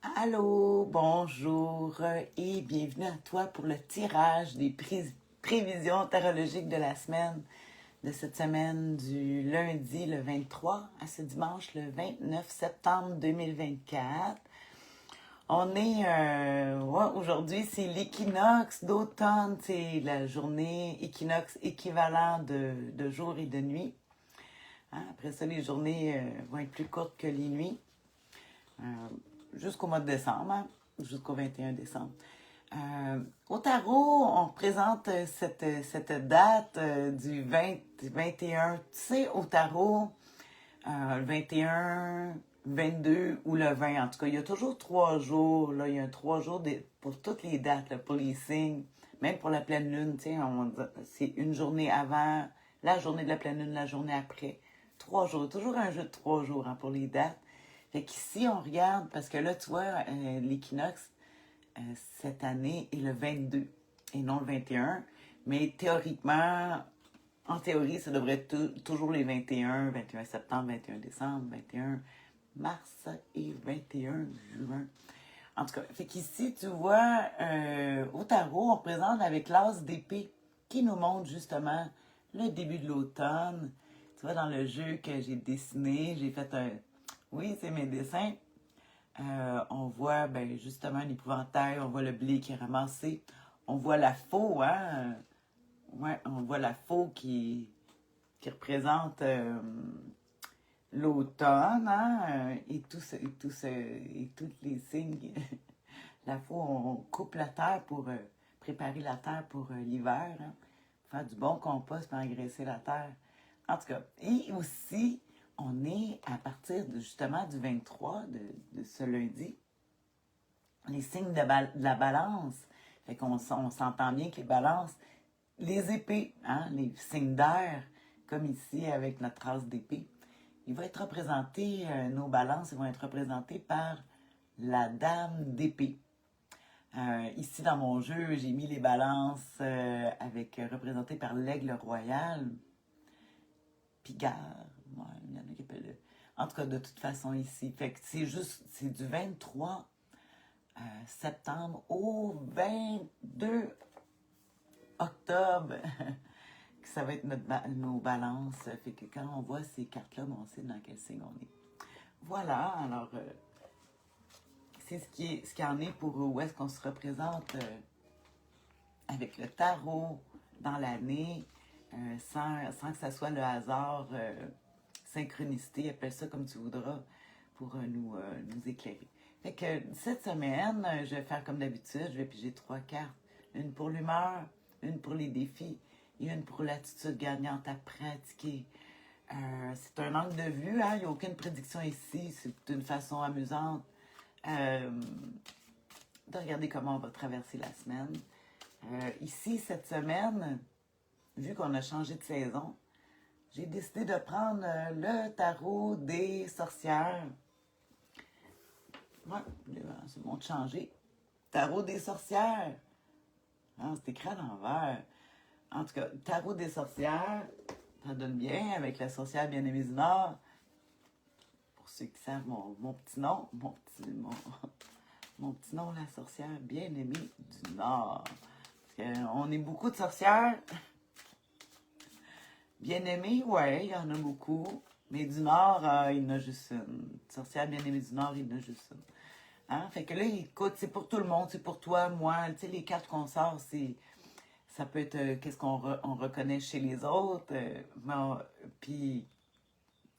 Allô, bonjour et bienvenue à toi pour le tirage des prévisions tarologiques de la semaine, de cette semaine du lundi le 23 à ce dimanche le 29 septembre 2024. Aujourd'hui, c'est l'équinoxe d'automne, c'est la journée équinoxe équivalent de jour et de nuit. Hein? Après ça, les journées vont être plus courtes que les nuits. Euh, Jusqu'au mois de décembre, hein, jusqu'au 21 décembre. Au tarot, on représente cette date du 21. Tu sais, au tarot, le 21, 22 ou le 20. En tout cas, il y a toujours 3 jours. Là, il y a 3 jours pour toutes les dates, là, pour les signes. Même pour la pleine lune, tu sais, c'est une journée avant, la journée de la pleine lune, la journée après. 3 jours. Toujours un jeu de 3 jours, hein, pour les dates. Fait qu'ici, on regarde, parce que là, tu vois, l'équinoxe, cette année, est le 22 et non le 21. Mais théoriquement, en théorie, ça devrait être toujours les 21 septembre, 21 décembre, 21 mars et 21 juin. En tout cas, fait qu'ici, tu vois, au tarot, on présente avec l'as d'épée qui nous montre justement le début de l'automne. Tu vois, dans le jeu que j'ai dessiné, j'ai fait un... Oui, c'est mes dessins. On voit justement un épouvantail, on voit le blé qui est ramassé, on voit la faux, hein? Ouais, on voit la faux qui représente l'automne, hein? Et tous les signes. La faux, on coupe la terre pour préparer la terre pour l'hiver, hein? Faire du bon compost pour engraisser la terre. En tout cas, et aussi, on est à partir justement du 23 de ce lundi, les signes de la balance. Fait qu'on on s'entend bien que les balances, les épées, hein, les signes d'air, comme ici avec notre race d'épée, il va être représenté, nos balances vont être représentées par la dame d'épée. Ici, dans mon jeu, j'ai mis les balances représentées par l'aigle royal, Pigard. Ouais, il y en a qui appellent. En tout cas, de toute façon, ici. Fait que c'est du 23 septembre au 22 octobre que ça va être nos balances. Fait que quand on voit ces cartes-là, on sait dans quel signe on est. Voilà, alors c'est ce qui en est pour où est-ce qu'on se représente avec le tarot dans l'année, sans que ça soit le hasard, synchronicité, appelle ça comme tu voudras, pour nous éclairer. Fait que cette semaine, je vais faire comme d'habitude, je vais piger 3 cartes. Une pour l'humeur, une pour les défis et une pour l'attitude gagnante à pratiquer. C'est un angle de vue, hein? Il n'y a aucune prédiction ici, c'est une façon amusante euh, de regarder comment on va traverser la semaine. Ici, cette semaine, vu qu'on a changé de saison, j'ai décidé de prendre le tarot des sorcières. Ouais, c'est bon de changer. Tarot des sorcières. Ah, c'est écrit à l'envers. En tout cas, tarot des sorcières, ça donne bien avec la sorcière bien-aimée du Nord. Pour ceux qui savent mon petit nom, mon petit nom, la sorcière bien-aimée du Nord. Parce on est beaucoup de sorcières. Bien-aimée, ouais, il y en a beaucoup. Mais du Nord, il y en a juste une. Sorcière bien-aimée du Nord, il y en a juste une. Hein? Fait que là, écoute, c'est pour tout le monde, c'est pour toi, moi. Tu sais, les cartes qu'on sort, ça peut être qu'est-ce on reconnaît chez les autres, puis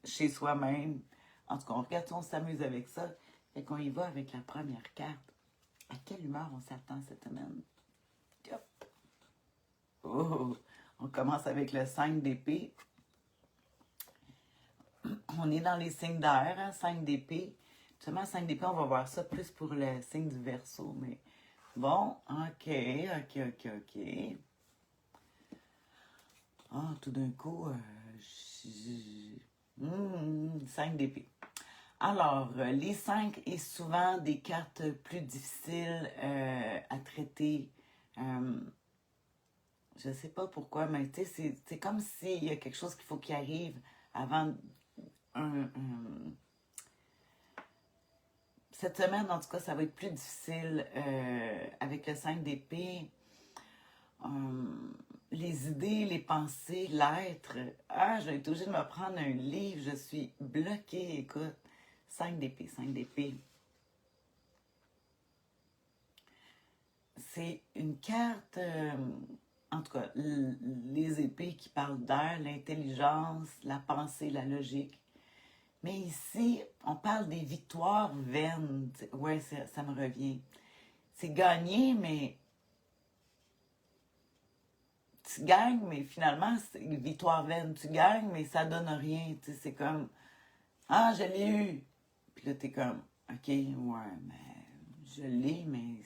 chez soi-même. En tout cas, on regarde, on s'amuse avec ça. Fait qu'on y va avec la première carte. À quelle humeur on s'attend cette semaine? Hop. Oh, on commence avec le 5 d'épée. On est dans les signes d'air, hein, 5 d'épée. Seulement 5 d'épée, on va voir ça plus pour le signe du Verseau, mais bon, ok. Ah, tout d'un coup, 5 d'épée. Alors, les 5 est souvent des cartes plus difficiles à traiter. Je sais pas pourquoi, mais tu sais, c'est comme s'il y a quelque chose qu'il faut qu'il arrive avant un, cette semaine, en tout cas, ça va être plus difficile avec le 5 d'épée. Les idées, les pensées, l'être. Ah, je vais être obligée de me prendre un livre. Je suis bloquée. Écoute, 5 d'épée, 5 d'épée. C'est une carte, en tout cas, les épées qui parlent d'air, l'intelligence, la pensée, la logique. Mais ici, on parle des victoires vaines. Ouais, ça me revient. C'est gagner, mais tu gagnes, mais finalement, c'est une victoire vaine. Tu gagnes, mais ça donne rien. Tu sais, c'est comme, ah, je l'ai eu. Puis là, t'es comme, ok, ouais, mais je l'ai, mais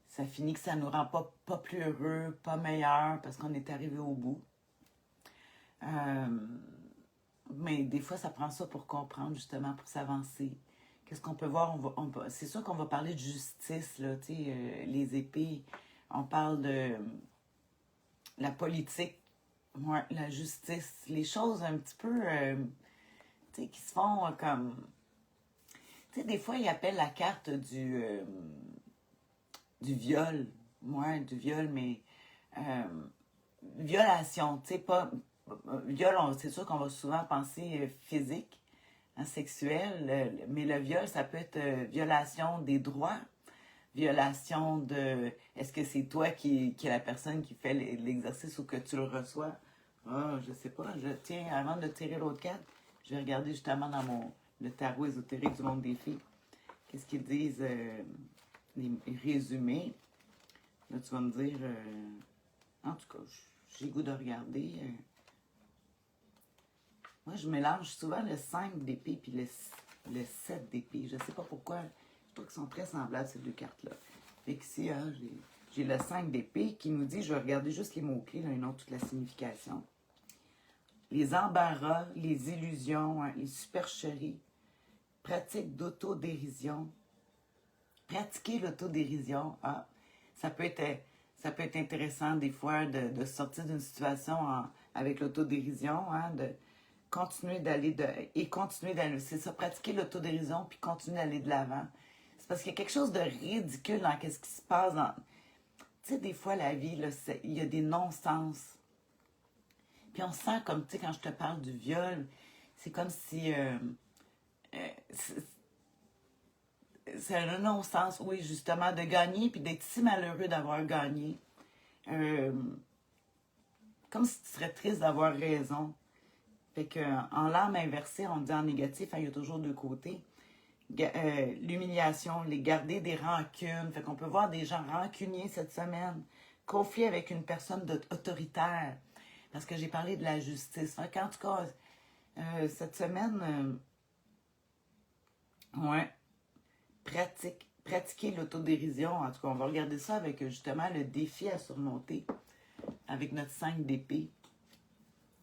ça finit que ça nous rend pas plus heureux, pas meilleur, parce qu'on est arrivé au bout. Euh, mais des fois, ça prend ça pour comprendre, justement, pour s'avancer. Qu'est-ce qu'on peut voir? C'est sûr qu'on va parler de justice, là, tu sais, les épées. On parle de la politique, ouais, la justice, les choses un petit peu, tu sais, qui se font comme... Tu sais, des fois, ils appellent la carte du viol. Ouais, du viol, mais euh, violation, tu sais, pas... Viol, c'est sûr qu'on va souvent penser physique, hein, sexuel, mais le viol, ça peut être violation des droits, violation de... Est-ce que c'est toi qui est la personne qui fait l'exercice ou que tu le reçois? Ah, je sais pas. Tiens, avant de tirer l'autre carte, je vais regarder justement dans le tarot ésotérique du monde des filles. Qu'est-ce qu'ils disent, les résumés. Là, tu vas me dire... en tout cas, j'ai goût de regarder. Moi, je mélange souvent le 5 d'épée puis le 7 d'épée. Je sais pas pourquoi. Je trouve qu'ils sont très semblables, ces deux cartes-là. Fait qu'ici, hein, j'ai le 5 d'épée qui nous dit, je vais regarder juste les mots-clés, là, et non toute la signification. Les embarras, les illusions, hein, les supercheries, pratique d'autodérision. Pratiquer l'autodérision, ah, ça peut être intéressant des fois de sortir d'une situation avec l'autodérision, hein, de continuer d'aller, c'est ça, pratiquer l'autodérision puis continuer d'aller de l'avant. C'est parce qu'il y a quelque chose de ridicule dans ce qui se passe dans... Tu sais, des fois, la vie, là, il y a des non-sens. Puis on sent comme, tu sais, quand je te parle du viol, c'est comme si... c'est un non-sens, oui, justement, de gagner puis d'être si malheureux d'avoir gagné. Euh, comme si tu serais triste d'avoir raison. Fait que en l'âme inversée, on dit en négatif, hein, il y a toujours deux côtés. L'humiliation, les garder des rancunes. Fait qu'on peut voir des gens rancuniers cette semaine. Conflit avec une personne autoritaire. Parce que j'ai parlé de la justice. Fait qu'en tout cas, cette semaine, ouais, pratiquer l'autodérision. En tout cas, on va regarder ça avec justement le défi à surmonter avec notre 5 d'épée.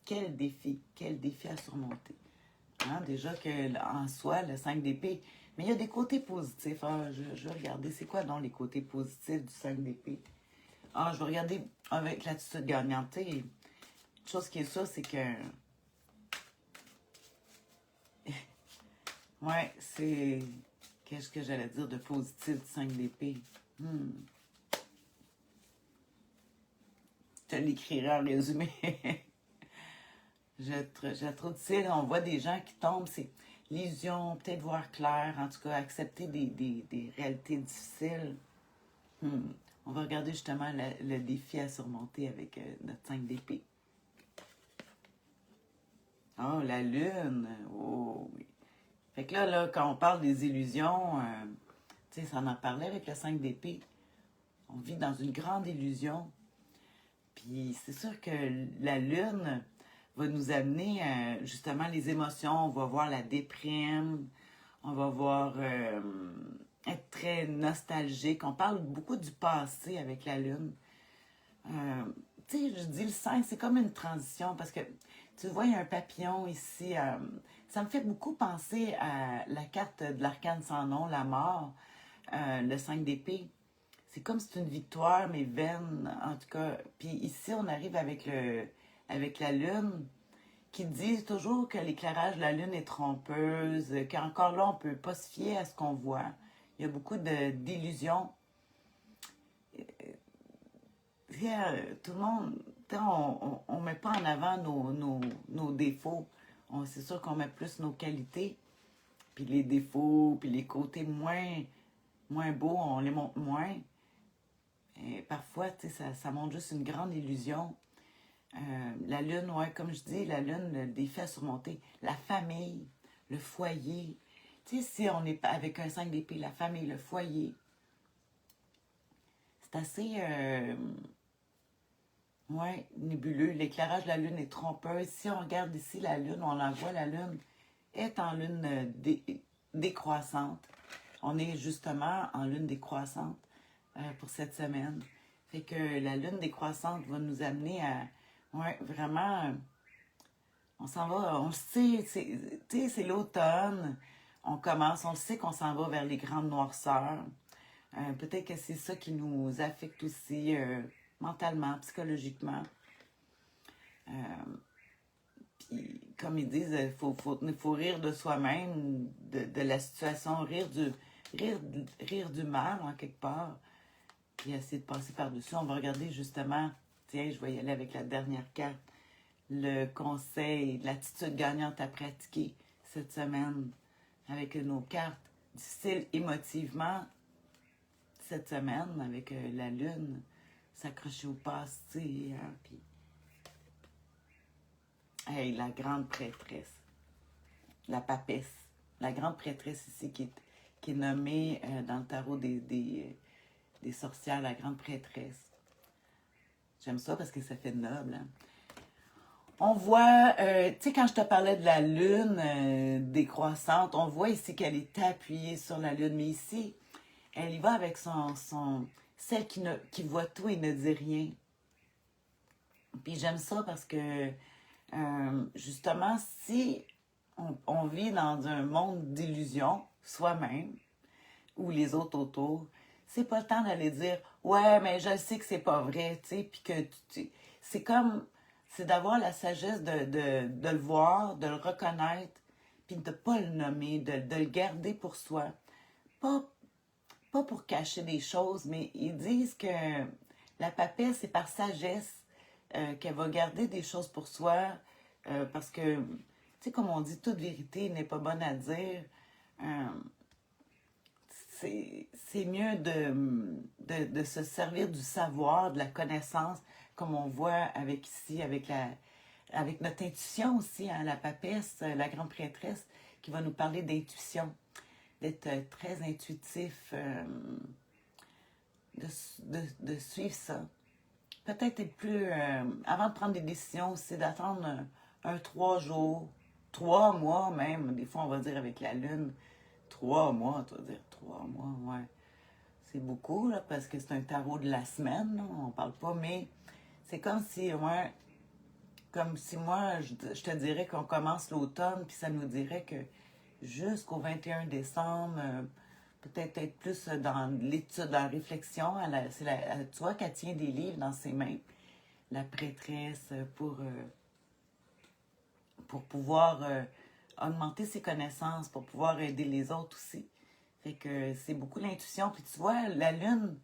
Quel défi à surmonter. Hein, déjà qu'en soi, le 5 d'épée, mais il y a des côtés positifs. Ah, je vais regarder, c'est quoi donc les côtés positifs du 5 d'épée? Ah, je vais regarder avec l'attitude gagnante. Une chose qui est sûre, c'est que... ouais, c'est... Qu'est-ce que j'allais dire de positif du 5 d'épée? Je te l'écrirai en résumé. Je la trouve difficile. On voit des gens qui tombent, c'est l'illusion, peut-être voir clair, en tout cas, accepter des réalités difficiles. On va regarder justement le défi à surmonter avec notre 5 d'épée. Oh, la lune! Oh, oui. Fait que là, quand on parle des illusions, tu sais, ça en parlait avec le 5 d'épée. On vit dans une grande illusion. Puis c'est sûr que la lune va nous amener justement les émotions. On va voir la déprime, on va voir être très nostalgique. On parle beaucoup du passé avec la lune. Tu sais, je dis le 5, c'est comme une transition parce que tu vois, il y a un papillon ici. Ça me fait beaucoup penser à la carte de l'arcane sans nom, la mort, le 5 d'épée. C'est comme si c'est une victoire, mais vaine, en tout cas. Puis ici, on arrive avec la lune qui dit toujours que l'éclairage de la lune est trompeuse, qu'encore là, on ne peut pas se fier à ce qu'on voit. Il y a beaucoup d'illusions. Tout le monde, on ne met pas en avant nos défauts. C'est sûr qu'on met plus nos qualités, puis les défauts, puis les côtés moins beaux, on les montre moins. Et parfois, ça montre juste une grande illusion. La lune, ouais, comme je dis, la lune, le défi à surmonter. La famille, le foyer. Tu sais, si on est avec un 5 d'épée, la famille, le foyer, c'est assez, ouais, nébuleux. L'éclairage de la lune est trompeur. Si on regarde ici la lune, on la voit, la lune est en lune décroissante. On est justement en lune décroissante pour cette semaine. Fait que la lune décroissante va nous amener à, ouais, vraiment, on s'en va, on le sait, tu sais, c'est l'automne, on commence, on le sait qu'on s'en va vers les grandes noirceurs. Peut-être que c'est ça qui nous affecte aussi mentalement, psychologiquement. Puis, comme ils disent, faut rire de soi-même, de la situation, rire du mal en quelque part, puis essayer de passer par-dessus. On va regarder justement, tiens, je vais y aller avec la dernière carte, le conseil, l'attitude gagnante à pratiquer cette semaine avec nos cartes difficiles émotivement cette semaine avec la lune, s'accrocher au passé, hein, puis hey, la grande prêtresse, la papesse, la grande prêtresse ici qui est nommée dans le tarot des sorcières, la grande prêtresse. J'aime ça parce que ça fait noble. Hein? On voit, tu sais, quand je te parlais de la lune décroissante, on voit ici qu'elle est appuyée sur la lune, mais ici, elle y va avec celle qui voit tout et ne dit rien. Puis j'aime ça parce que, justement, si on vit dans un monde d'illusions, soi-même, ou les autres autour, c'est pas le temps d'aller dire « Ouais, mais je sais que c'est pas vrai, tu sais, puis que c'est comme, c'est d'avoir la sagesse de le voir, de le reconnaître, puis de ne pas le nommer, de le garder pour soi. Pas pour cacher des choses, mais ils disent que la papesse, c'est par sagesse qu'elle va garder des choses pour soi, parce que, tu sais, comme on dit, toute vérité n'est pas bonne à dire. C'est mieux de se servir du savoir, de la connaissance, comme on voit avec ici, avec notre intuition aussi, hein, la papesse, la grande prêtresse, qui va nous parler d'intuition, d'être très intuitif, de suivre ça. Peut-être être plus, avant de prendre des décisions, c'est d'attendre un 3 jours, 3 mois même, des fois on va dire avec la lune, 3 mois, tu vas dire 3 mois, ouais. C'est beaucoup, là, parce que c'est un tarot de la semaine, là, on parle pas, mais c'est comme si moi, je te dirais qu'on commence l'automne, puis ça nous dirait que jusqu'au 21 décembre, peut-être être plus dans l'étude, dans la réflexion. Tu vois qu'elle tient des livres dans ses mains, la prêtresse, pour pouvoir augmenter ses connaissances, pour pouvoir aider les autres aussi. Fait que c'est beaucoup l'intuition. Puis tu vois, la lune,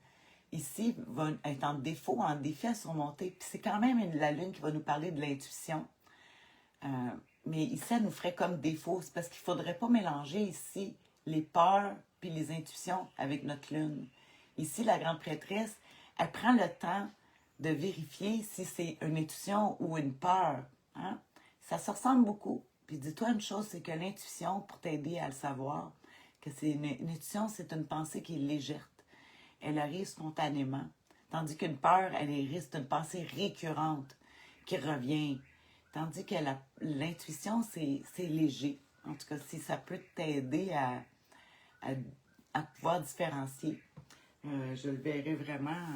ici, va être en défaut, en défi à surmonter. Puis c'est quand même la lune qui va nous parler de l'intuition. Mais ici, ça nous ferait comme défaut. C'est parce qu'il ne faudrait pas mélanger ici les peurs puis les intuitions avec notre lune. Ici, la grande prêtresse, elle prend le temps de vérifier si c'est une intuition ou une peur. Hein? Ça se ressemble beaucoup. Puis dis-toi une chose, c'est que l'intuition, pour t'aider à le savoir, que c'est une intuition, c'est une pensée qui est légère. Elle arrive spontanément. Tandis qu'une peur, elle risque d'une pensée récurrente qui revient. Tandis que l'intuition, c'est léger. En tout cas, si ça peut t'aider à pouvoir différencier, je le verrai vraiment.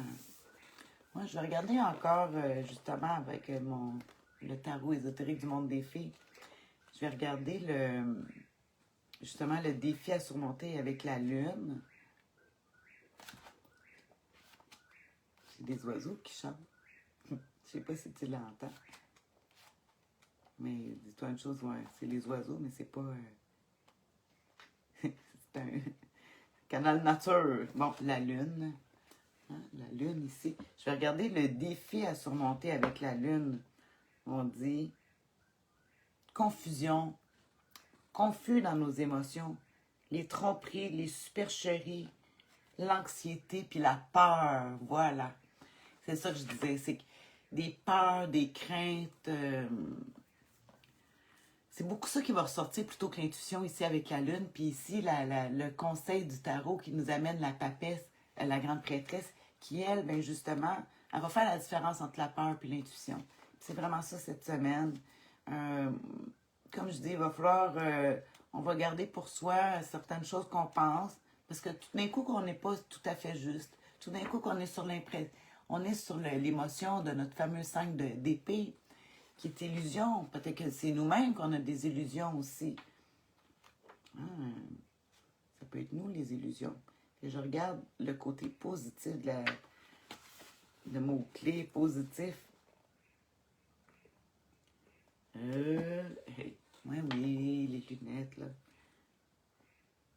Moi, je vais regarder encore, justement, avec le tarot ésotérique du monde des filles. Je vais regarder justement le défi à surmonter avec la lune. C'est des oiseaux qui chantent. Je sais pas si tu l'entends. Mais dis-toi une chose, ouais, c'est les oiseaux, mais c'est pas... c'est un canal nature. Bon, la lune. Hein, la lune ici. Je vais regarder le défi à surmonter avec la lune. On dit confusion, confus dans nos émotions, les tromperies, les supercheries, l'anxiété puis la peur. Voilà. C'est ça que je disais. C'est des peurs, des craintes. C'est beaucoup ça qui va ressortir plutôt que l'intuition ici avec la lune. Puis ici, le conseil du tarot qui nous amène la papesse, la grande prêtresse, qui, elle, ben justement, elle va faire la différence entre la peur et l'intuition. C'est vraiment ça cette semaine. Comme je dis, il va falloir, on va garder pour soi certaines choses qu'on pense, parce que tout d'un coup qu'on n'est pas tout à fait juste, tout d'un coup qu'on est sur l'impression, on est sur l'émotion de notre fameux 5 d'épée, qui est illusion. Peut-être que c'est nous-mêmes qu'on a des illusions aussi. Ah, ça peut être nous, les illusions. Et je regarde le côté positif le mot-clé positif. Hey, ouais, oui, les lunettes, là.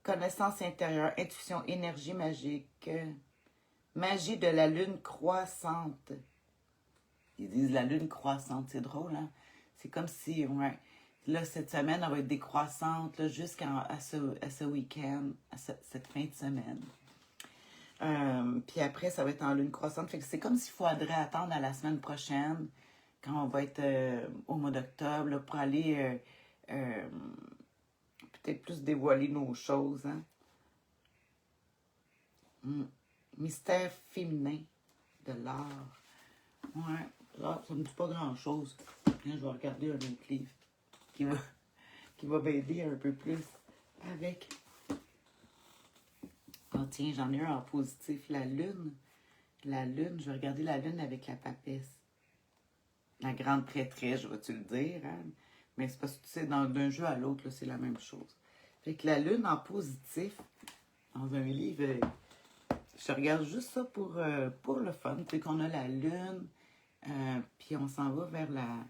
Connaissance intérieure, intuition, énergie magique, magie de la lune croissante. Ils disent la lune croissante, c'est drôle, hein? C'est comme si, ouais, là, cette semaine, elle va être décroissante jusqu'à ce week-end, cette fin de semaine. Puis après, ça va être en lune croissante. Fait que c'est comme s'il faudrait attendre à la semaine prochaine, quand on va être au mois d'octobre, pour aller peut-être plus dévoiler nos choses. Hein? Mystère féminin de l'art. Ouais, là, ça ne me dit pas grand-chose. Je vais regarder un autre livre qui va m'aider un peu plus avec. Oh tiens, j'en ai un en positif. La lune. La lune, je vais regarder la lune avec la papesse. La grande prêtresse, je vais-tu le dire, hein? Mais c'est parce que tu sais, d'un jeu à l'autre, c'est la même chose. Fait que la lune en positif, dans un livre, je regarde juste ça pour le fun. Tu sais qu'on a la lune, puis on s'en va vers la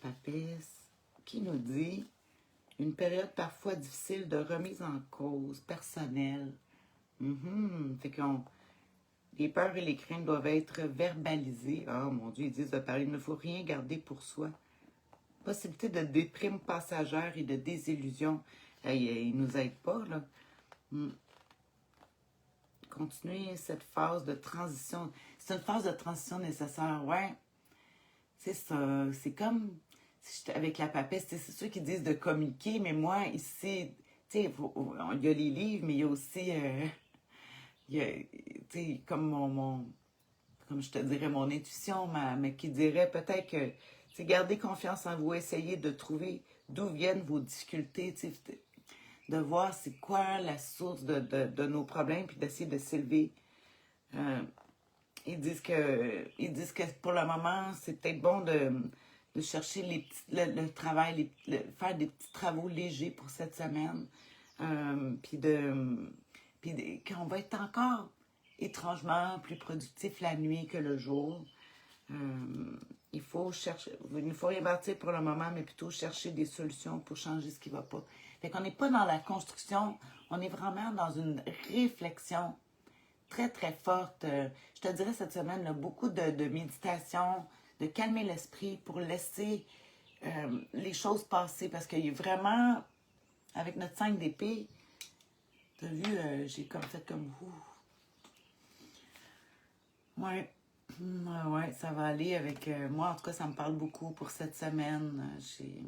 papesse, qui nous dit une période parfois difficile de remise en cause personnelle. Fait qu'on les peurs et les craintes doivent être verbalisées. Oh mon Dieu, ils disent de parler. Il ne faut rien garder pour soi. Possibilité de déprime passagère et de désillusion. Ils ne nous aident pas, là. Continuer cette phase de transition. C'est une phase de transition nécessaire, ouais. C'est ça. C'est comme avec la papesse, c'est ceux qui disent de communiquer, mais moi, ici, tu sais, il y a les livres, mais il y a aussi, tu sais, comme comme je te dirais, mon intuition, mais qui dirait peut-être que, tu sais, gardez confiance en vous, essayez de trouver d'où viennent vos difficultés, tu sais, de voir c'est quoi la source de nos problèmes, puis d'essayer de s'élever. Ils disent que pour le moment, c'est peut-être bon de chercher le travail, faire des petits travaux légers pour cette semaine. Puis qu'on va être encore étrangement plus productif la nuit que le jour. Il faut rien bâtir pour le moment, mais plutôt chercher des solutions pour changer ce qui ne va pas. Fait qu'on n'est pas dans la construction, on est vraiment dans une réflexion très, très forte. Je te dirais cette semaine, là, beaucoup de méditation, de calmer l'esprit pour laisser les choses passer. Parce qu'il y a vraiment, avec notre 5 d'épée, tu as vu, j'ai comme fait comme... Ouais. Ouais, ça va aller avec... moi, en tout cas, ça me parle beaucoup pour cette semaine. J'ai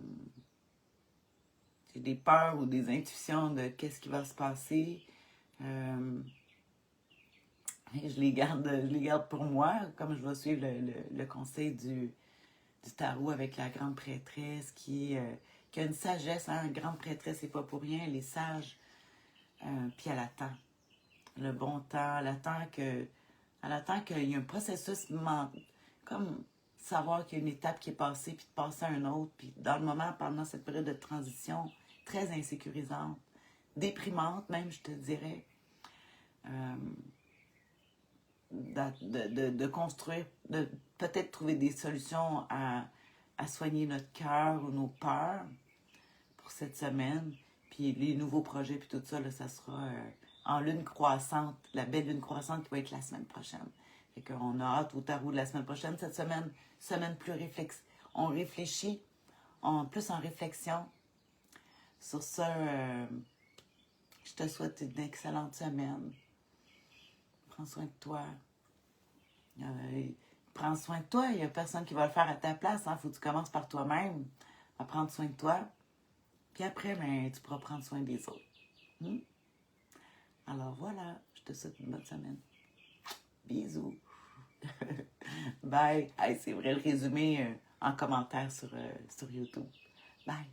des peurs ou des intuitions de qu'est-ce qui va se passer. Et je les garde pour moi, comme je vais suivre le conseil du tarot avec la grande prêtresse qui a une sagesse. Hein? Une grande prêtresse, c'est pas pour rien, elle est sage. Puis elle attend le bon temps, elle attend qu'il y ait un processus, comme savoir qu'il y a une étape qui est passée, puis de passer à un autre. Puis dans le moment, pendant cette période de transition, très insécurisante, déprimante même, je te dirais, de construire, de peut-être trouver des solutions à soigner notre cœur ou nos peurs pour cette semaine. Puis les nouveaux projets, puis tout ça, là, ça sera en lune croissante, la belle lune croissante qui va être la semaine prochaine. Fait qu'on a hâte au tarot de la semaine prochaine. Cette semaine plus réflexe. On réfléchit, plus en réflexion. Sur ça, je te souhaite une excellente semaine. Prends soin de toi. Prends soin de toi. Il n'y a personne qui va le faire à ta place. Il faut que tu commences par toi-même à prendre soin de toi. Puis après, ben, tu pourras prendre soin des autres. Alors voilà, je te souhaite une bonne semaine. Bisous. Bye. Hey, c'est vrai, le résumé en commentaire sur YouTube. Bye.